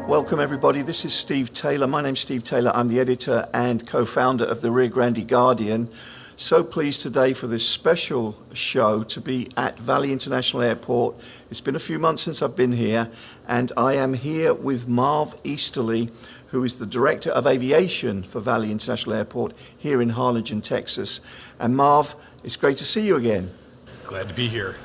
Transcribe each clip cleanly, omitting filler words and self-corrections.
Welcome everybody, this is Steve Taylor. My name's Steve Taylor, I'm the editor and co-founder of the Rio Grande Guardian. So pleased today for this special show to be at Valley International Airport. It's been a few months since I've been here, and I am here with Marv Esterly, who is the Director of Aviation for Valley International Airport here in Harlingen, Texas. And Marv, it's great to see you again. Glad to be here.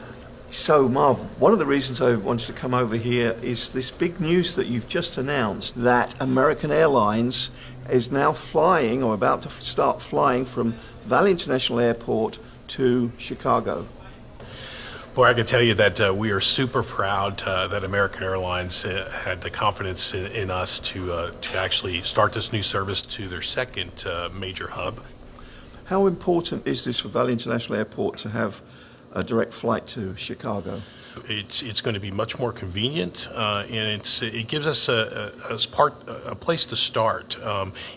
So Marv, one of the reasons I wanted to come over here is this big news that you've just announced that American Airlines is now flying or about to start flying from Valley International Airport to Chicago. Boy, I can tell you that we are super proud that American Airlines had the confidence in us to actually start this new service to their second major hub. How important is this for Valley International Airport to have a direct flight to Chicago? It's going to be much more convenient, and it gives us a place to start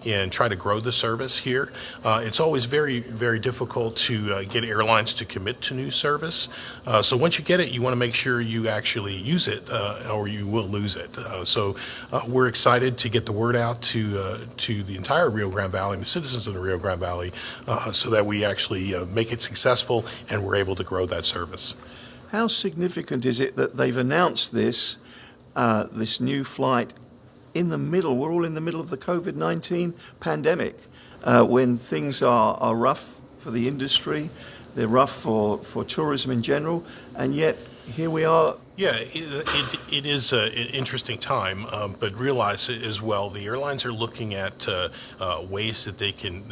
and try to grow the service here. It's always very, very difficult to get airlines to commit to new service. So once you get it, you want to make sure you actually use it, or you will lose it. So we're excited to get the word out to the entire Rio Grande Valley and the citizens of the Rio Grande Valley, so that we actually make it successful and we're able to grow that service. How significant is it that they've announced this new flight in the middle? We're all in the middle of the COVID-19 pandemic, when things are rough for the industry, they're rough for tourism in general, and yet here we are. Yeah, it is an interesting time, but realize as well the airlines are looking at ways that they can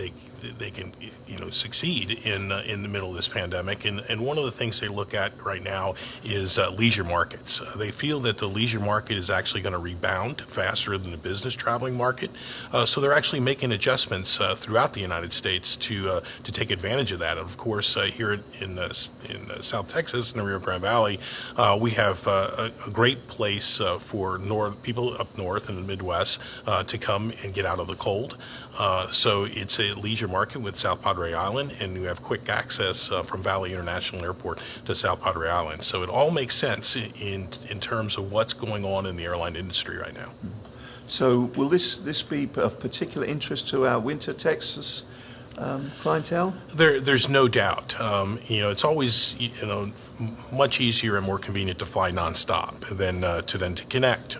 succeed in the middle of this pandemic, and one of the things they look at right now is leisure markets. They feel that the leisure market is actually going to rebound faster than the business traveling market, so they're actually making adjustments throughout the United States to take advantage of that. Of course, here in South Texas in the Rio Grande Valley, we have a great place for people up north in the Midwest to come and get out of the cold. So it's a leisure market with South Padre Island, and you have quick access from Valley International Airport to South Padre Island. So it all makes sense in terms of what's going on in the airline industry right now. So will this be of particular interest to our winter Texas clientele? There's no doubt. It's always much easier and more convenient to fly nonstop than to connect.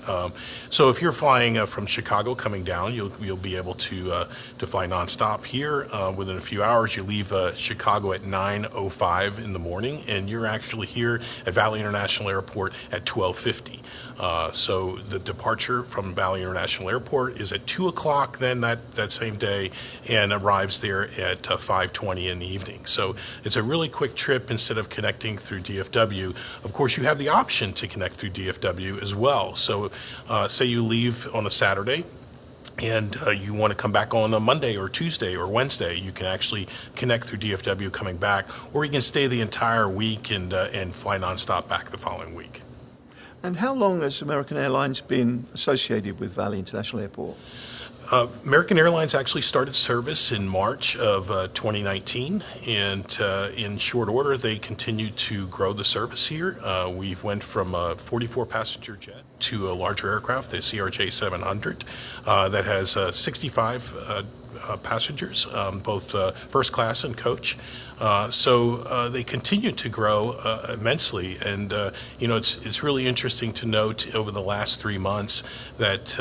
So if you're flying from Chicago coming down, you'll be able to fly nonstop here. Within a few hours, you leave Chicago at 9:05 in the morning, and you're actually here at Valley International Airport at 12:50. So the departure from Valley International Airport is at 2 o'clock then that same day, and arrives there at 5:20 in the evening. So it's a really quick trip instead of connecting through DFW. Of course, you have the option to connect through DFW as well. So say you leave on a Saturday and you want to come back on a Monday or Tuesday or Wednesday, you can actually connect through DFW coming back, or you can stay the entire week and fly nonstop back the following week. And how long has American Airlines been associated with Valley International Airport? American Airlines actually started service in March of 2019, and in short order, they continued to grow the service here. We went from a 44-passenger jet to a larger aircraft, the CRJ 700, that has 65 passengers, both first class and coach. So they continue to grow immensely, and it's really interesting to note over the last 3 months that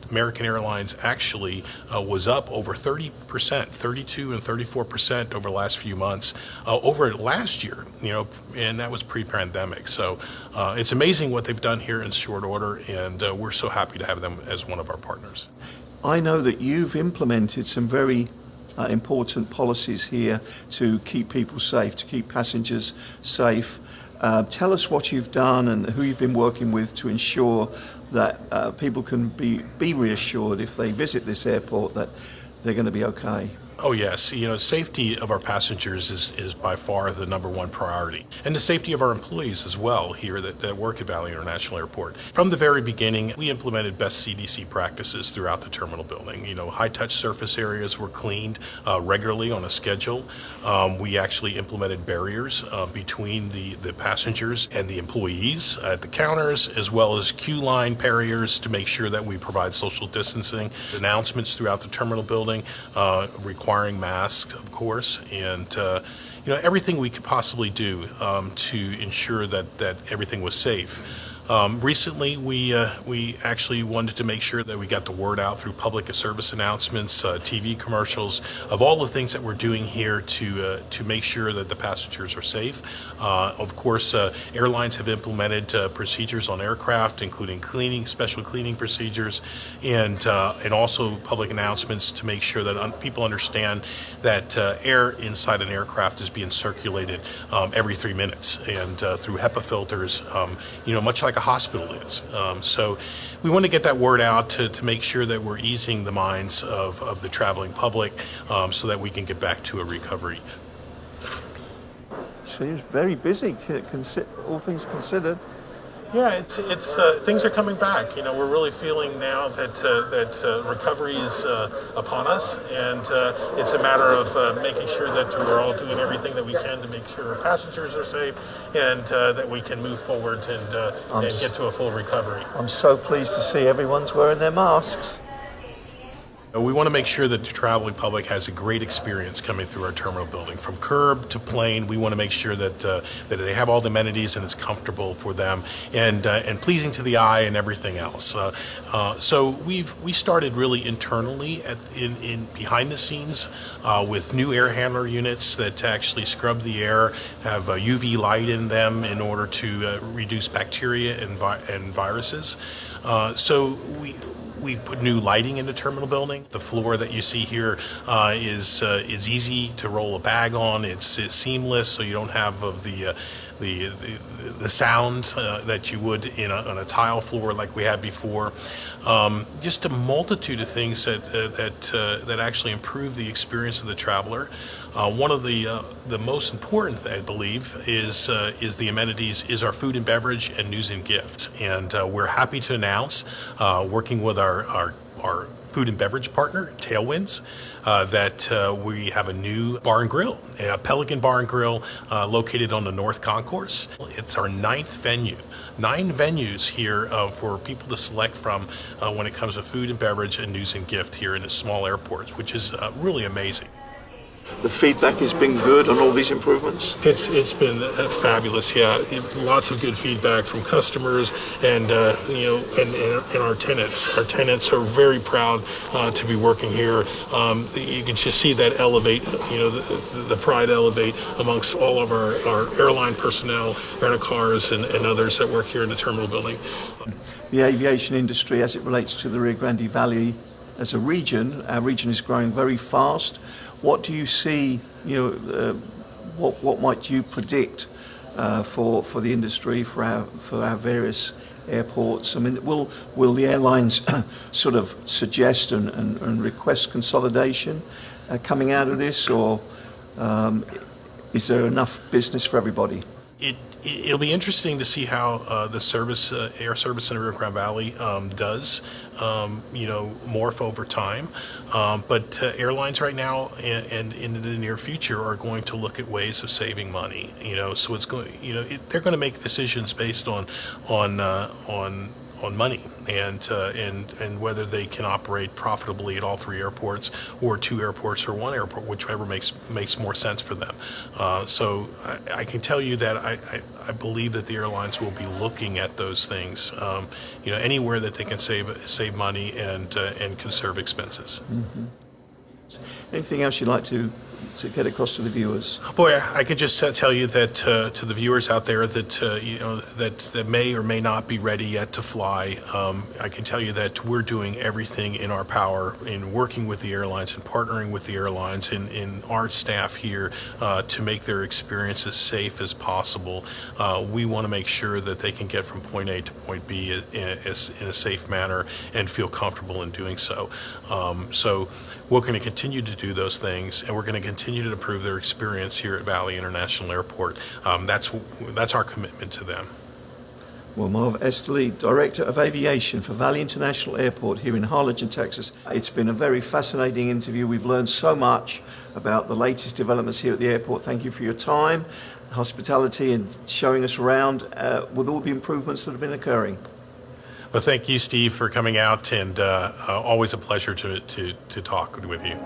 American Airlines actually was up over 30%, 32 and 34% over the last few months over last year, and that was pre-pandemic. So it's amazing what they've done here in short order, and we're so happy to have them as one of our partners. I know that you've implemented some very important policies here to keep people safe, to keep passengers safe. Tell us what you've done and who you've been working with to ensure that people can be reassured if they visit this airport that they're going to be okay. Oh, yes. Safety of our passengers is by far the number one priority, and the safety of our employees as well here that work at Valley International Airport. From the very beginning, we implemented best CDC practices throughout the terminal building. High-touch surface areas were cleaned regularly on a schedule. We actually implemented barriers between the passengers and the employees at the counters, as well as queue line barriers to make sure that we provide social distancing. Announcements throughout the terminal building requiring masks, of course, and everything we could possibly do to ensure that everything was safe. Recently, we actually wanted to make sure that we got the word out through public service announcements, TV commercials, of all the things that we're doing here to make sure that the passengers are safe. Of course, airlines have implemented procedures on aircraft, including special cleaning procedures, and also public announcements to make sure that people understand that air inside an aircraft is being circulated every 3 minutes and through HEPA filters, much like a hospital is. So we want to get that word out to make sure that we're easing the minds of the traveling public so that we can get back to a recovery. Seems very busy, all things considered. Yeah, it's things are coming back. We're really feeling now that recovery is upon us, and it's a matter of making sure that we're all doing everything that we can to make sure our passengers are safe, and that we can move forward and get to a full recovery. I'm so pleased to see everyone's wearing their masks. We want to make sure that the traveling public has a great experience coming through our terminal building. From curb to plane, we want to make sure that they have all the amenities and it's comfortable for them and pleasing to the eye and everything else. So we started really internally in behind the scenes with new air handler units that actually scrub the air, have UV light in them in order to reduce bacteria and viruses. So we put new lighting in the terminal building. The floor that you see here is easy to roll a bag on. It's seamless, so you don't have the sound that you would on a tile floor like we had before. Just a multitude of things that actually improve the experience of the traveler. One of the most important, I believe, is the amenities, is our food and beverage and news and gifts. And we're happy to announce, working with our food and beverage partner, Tailwinds, that we have a new bar and grill, a Pelican Bar and Grill located on the North Concourse. It's our 9th venue. 9 venues here for people to select from when it comes to food and beverage and news and gift here in the small airports, which is really amazing. The feedback has been good on all these improvements? It's been fabulous, yeah. Lots of good feedback from customers and our tenants. Our tenants are very proud to be working here. You can just see that elevate, the pride elevate amongst all of our airline personnel, rental cars, and others that work here in the terminal building. The aviation industry, as it relates to the Rio Grande Valley as a region, our region is growing very fast. What do you see, what might you predict for the industry, for our various airports? I mean, will the airlines sort of suggest and request consolidation coming out of this, or is there enough business for everybody? It'll be interesting to see how the air service in the Rio Grande Valley does, morph over time. But airlines right now and in the near future are going to look at ways of saving money. So it's going, they're going to make decisions based on money and whether they can operate profitably at all 3 airports or 2 airports or 1 airport, whichever makes more sense for them. So I can tell you that I believe that the airlines will be looking at those things, anywhere that they can save money and conserve expenses. Mm-hmm. Anything else you'd like to get across to the viewers? Boy, I could just tell you that to the viewers out there that that may or may not be ready yet to fly. I can tell you that we're doing everything in our power in working with the airlines and partnering with the airlines in our staff here to make their experience as safe as possible. We want to make sure that they can get from point A to point B in a safe manner and feel comfortable in doing so. So We're going to continue to do those things, and we're going to continue to improve their experience here at Valley International Airport. That's our commitment to them. Well, Marv Esterly, Director of Aviation for Valley International Airport here in Harlingen, Texas. It's been a very fascinating interview. We've learned so much about the latest developments here at the airport. Thank you for your time, hospitality, and showing us around with all the improvements that have been occurring. Well, thank you, Steve, for coming out, and always a pleasure to talk with you.